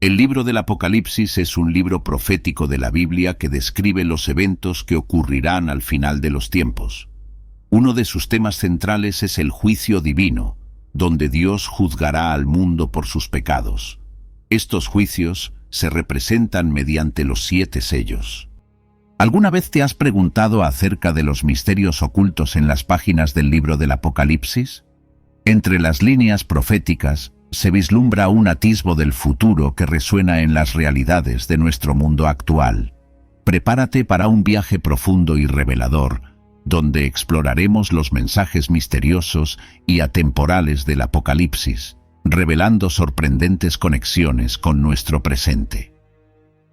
El libro del Apocalipsis es un libro profético de la Biblia que describe los eventos que ocurrirán al final de los tiempos. Uno de sus temas centrales es el juicio divino, donde Dios juzgará al mundo por sus pecados. Estos juicios se representan mediante los 7 sellos. ¿Alguna vez te has preguntado acerca de los misterios ocultos en las páginas del libro del Apocalipsis? Entre las líneas proféticas se vislumbra un atisbo del futuro que resuena en las realidades de nuestro mundo actual. Prepárate para un viaje profundo y revelador, donde exploraremos los mensajes misteriosos y atemporales del Apocalipsis, revelando sorprendentes conexiones con nuestro presente.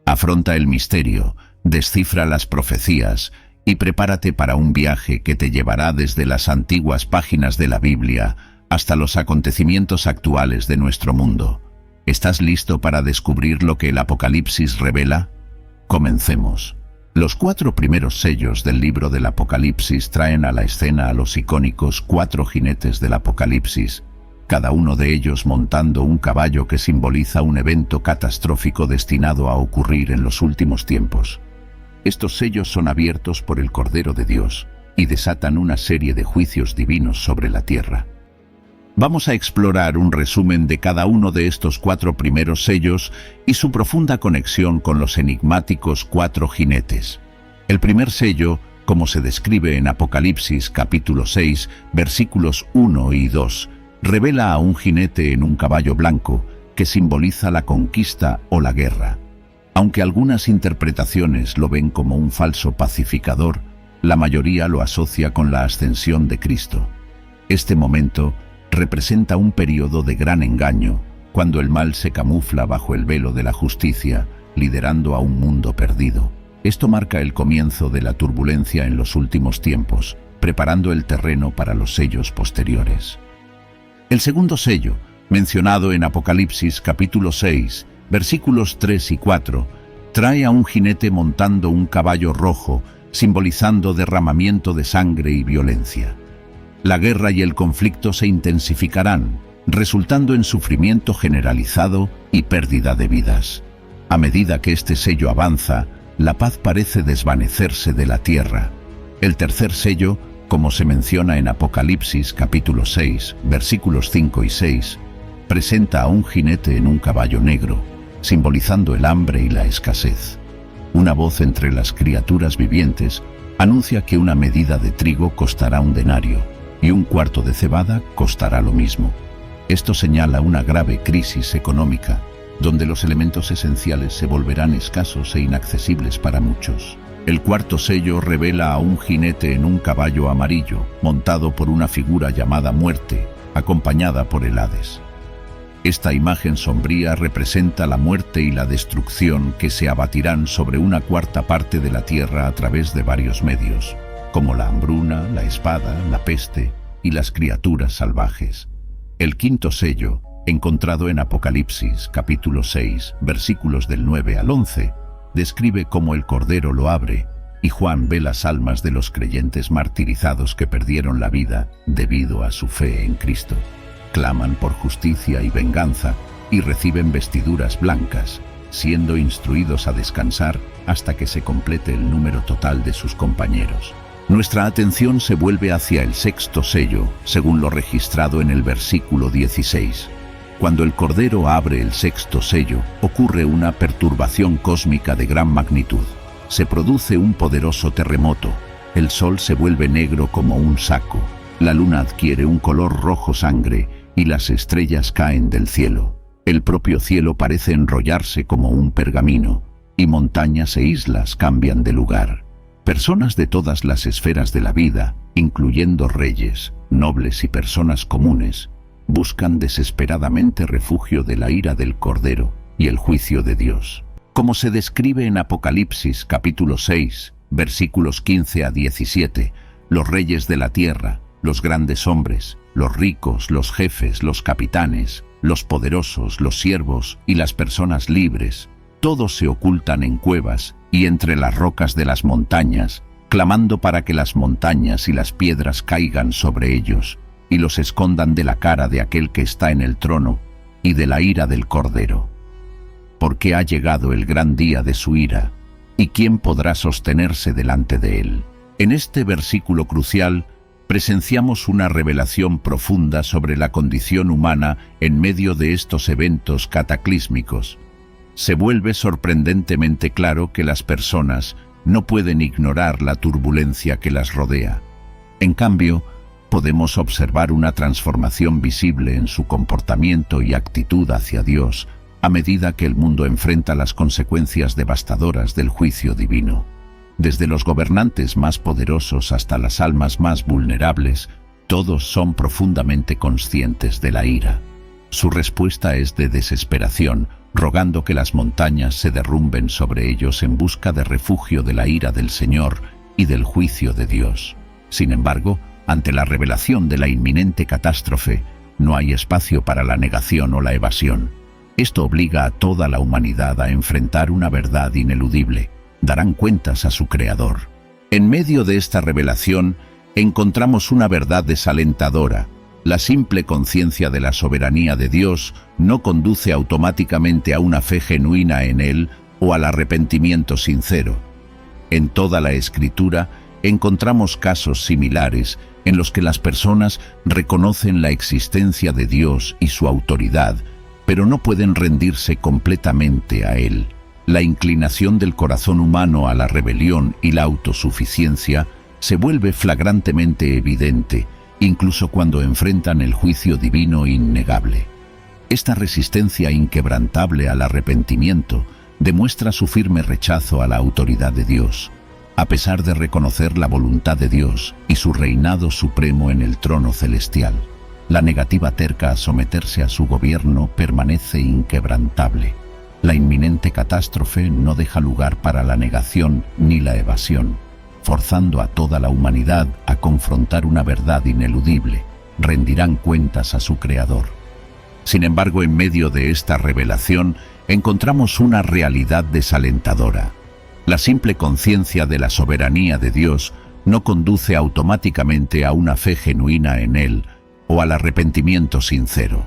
Afronta el misterio, descifra las profecías y prepárate para un viaje que te llevará desde las antiguas páginas de la Biblia hasta los acontecimientos actuales de nuestro mundo. ¿Estás listo para descubrir lo que el Apocalipsis revela? Comencemos. Los 4 primeros sellos del libro del Apocalipsis traen a la escena a los icónicos 4 jinetes del Apocalipsis, cada uno de ellos montando un caballo que simboliza un evento catastrófico destinado a ocurrir en los últimos tiempos. Estos sellos son abiertos por el Cordero de Dios y desatan una serie de juicios divinos sobre la tierra. Vamos a explorar un resumen de cada uno de estos 4 primeros sellos y su profunda conexión con los enigmáticos 4 jinetes. El primer sello, como se describe en Apocalipsis capítulo 6, versículos 1 y 2, revela a un jinete en un caballo blanco que simboliza la conquista o la guerra. Aunque algunas interpretaciones lo ven como un falso pacificador, la mayoría lo asocia con la ascensión de Cristo. Este momento representa un periodo de gran engaño, cuando el mal se camufla bajo el velo de la justicia, liderando a un mundo perdido. Esto marca el comienzo de la turbulencia en los últimos tiempos, preparando el terreno para los sellos posteriores. El segundo sello, mencionado en Apocalipsis capítulo 6, versículos 3 y 4, trae a un jinete montando un caballo rojo, simbolizando derramamiento de sangre y violencia. La guerra y el conflicto se intensificarán, resultando en sufrimiento generalizado y pérdida de vidas. A medida que este sello avanza, la paz parece desvanecerse de la tierra. El tercer sello, como se menciona en Apocalipsis capítulo 6, versículos 5 y 6, presenta a un jinete en un caballo negro, simbolizando el hambre y la escasez. Una voz entre las criaturas vivientes anuncia que una medida de trigo costará un denario, y un cuarto de cebada costará lo mismo. Esto señala una grave crisis económica, donde los elementos esenciales se volverán escasos e inaccesibles para muchos. El cuarto sello revela a un jinete en un caballo amarillo, montado por una figura llamada Muerte, acompañada por el Hades. Esta imagen sombría representa la muerte y la destrucción que se abatirán sobre una cuarta parte de la tierra a través de varios medios, como la hambruna, la espada, la peste y las criaturas salvajes. El quinto sello, encontrado en Apocalipsis capítulo 6, versículos del 9 al 11, describe cómo el Cordero lo abre y Juan ve las almas de los creyentes martirizados que perdieron la vida debido a su fe en Cristo. Claman por justicia y venganza y reciben vestiduras blancas, siendo instruidos a descansar hasta que se complete el número total de sus compañeros. Nuestra atención se vuelve hacia el sexto sello, según lo registrado en el versículo 16. Cuando el Cordero abre el sexto sello, ocurre una perturbación cósmica de gran magnitud. Se produce un poderoso terremoto. El sol se vuelve negro como un saco. La luna adquiere un color rojo sangre y las estrellas caen del cielo. El propio cielo parece enrollarse como un pergamino, y montañas e islas cambian de lugar. Personas de todas las esferas de la vida, incluyendo reyes, nobles y personas comunes, buscan desesperadamente refugio de la ira del Cordero y el juicio de Dios. Como se describe en Apocalipsis capítulo 6, versículos 15 a 17, los reyes de la tierra, los grandes hombres, los ricos, los jefes, los capitanes, los poderosos, los siervos y las personas libres, todos se ocultan en cuevas y entre las rocas de las montañas, clamando para que las montañas y las piedras caigan sobre ellos y los escondan de la cara de aquel que está en el trono y de la ira del Cordero. porque ha llegado el gran día de su ira, ¿y quién podrá sostenerse delante de él? En este versículo crucial, presenciamos una revelación profunda sobre la condición humana en medio de estos eventos cataclísmicos. Se vuelve sorprendentemente claro que las personas no pueden ignorar la turbulencia que las rodea. En cambio, podemos observar una transformación visible en su comportamiento y actitud hacia Dios a medida que el mundo enfrenta las consecuencias devastadoras del juicio divino. Desde los gobernantes más poderosos hasta las almas más vulnerables, todos son profundamente conscientes de la ira. Su respuesta es de desesperación, rogando que las montañas se derrumben sobre ellos en busca de refugio de la ira del Señor y del juicio de Dios. Sin embargo, ante la revelación de la inminente catástrofe, no hay espacio para la negación o la evasión. Esto obliga a toda la humanidad a enfrentar una verdad ineludible. Darán cuentas a su Creador. En medio de esta revelación, encontramos una verdad desalentadora. La simple conciencia de la soberanía de Dios no conduce automáticamente a una fe genuina en Él o al arrepentimiento sincero. En toda la Escritura encontramos casos similares en los que las personas reconocen la existencia de Dios y su autoridad, pero no pueden rendirse completamente a Él. La inclinación del corazón humano a la rebelión y la autosuficiencia se vuelve flagrantemente evidente, incluso cuando enfrentan el juicio divino innegable. Esta resistencia inquebrantable al arrepentimiento demuestra su firme rechazo a la autoridad de Dios. A pesar de reconocer la voluntad de Dios y su reinado supremo en el trono celestial, la negativa terca a someterse a su gobierno permanece inquebrantable. La inminente catástrofe no deja lugar para la negación ni la evasión, forzando a toda la humanidad a confrontar una verdad ineludible. Rendirán cuentas a su Creador. Sin embargo, en medio de esta revelación, encontramos una realidad desalentadora. La simple conciencia de la soberanía de Dios no conduce automáticamente a una fe genuina en Él o al arrepentimiento sincero.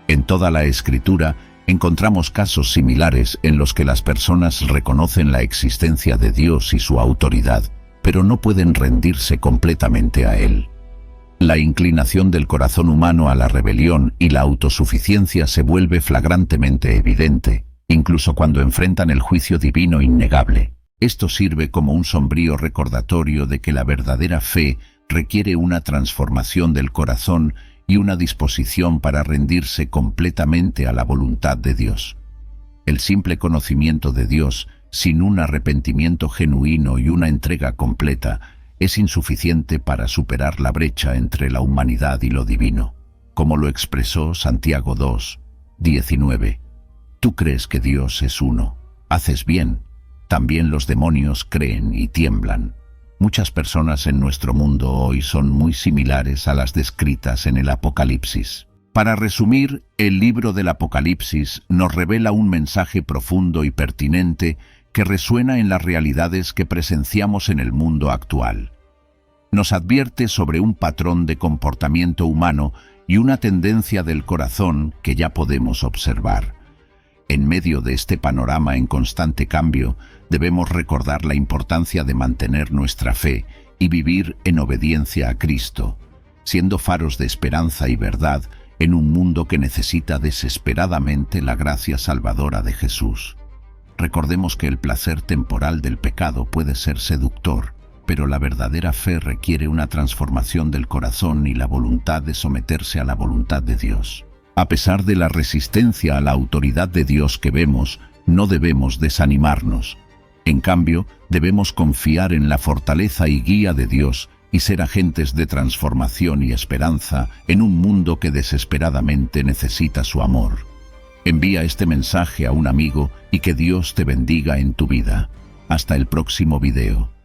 En toda la Escritura, encontramos casos similares en los que las personas reconocen la existencia de Dios y su autoridad, pero no pueden rendirse completamente a Él. La inclinación del corazón humano a la rebelión y la autosuficiencia se vuelve flagrantemente evidente, incluso cuando enfrentan el juicio divino innegable. Esto sirve como un sombrío recordatorio de que la verdadera fe requiere una transformación del corazón y una disposición para rendirse completamente a la voluntad de Dios. El simple conocimiento de Dios, sin un arrepentimiento genuino y una entrega completa, es insuficiente para superar la brecha entre la humanidad y lo divino, como lo expresó Santiago 2:19. Tú crees que Dios es uno. Haces bien. También los demonios creen y tiemblan. Muchas personas en nuestro mundo hoy son muy similares a las descritas en el Apocalipsis. Para resumir, el libro del Apocalipsis nos revela un mensaje profundo y pertinente que resuena en las realidades que presenciamos en el mundo actual. Nos advierte sobre un patrón de comportamiento humano y una tendencia del corazón que ya podemos observar. En medio de este panorama en constante cambio, debemos recordar la importancia de mantener nuestra fe y vivir en obediencia a Cristo, siendo faros de esperanza y verdad en un mundo que necesita desesperadamente la gracia salvadora de Jesús. Recordemos que el placer temporal del pecado puede ser seductor, pero la verdadera fe requiere una transformación del corazón y la voluntad de someterse a la voluntad de Dios. A pesar de la resistencia a la autoridad de Dios que vemos, no debemos desanimarnos. En cambio, debemos confiar en la fortaleza y guía de Dios y ser agentes de transformación y esperanza en un mundo que desesperadamente necesita su amor. Envía este mensaje a un amigo y que Dios te bendiga en tu vida. Hasta el próximo video.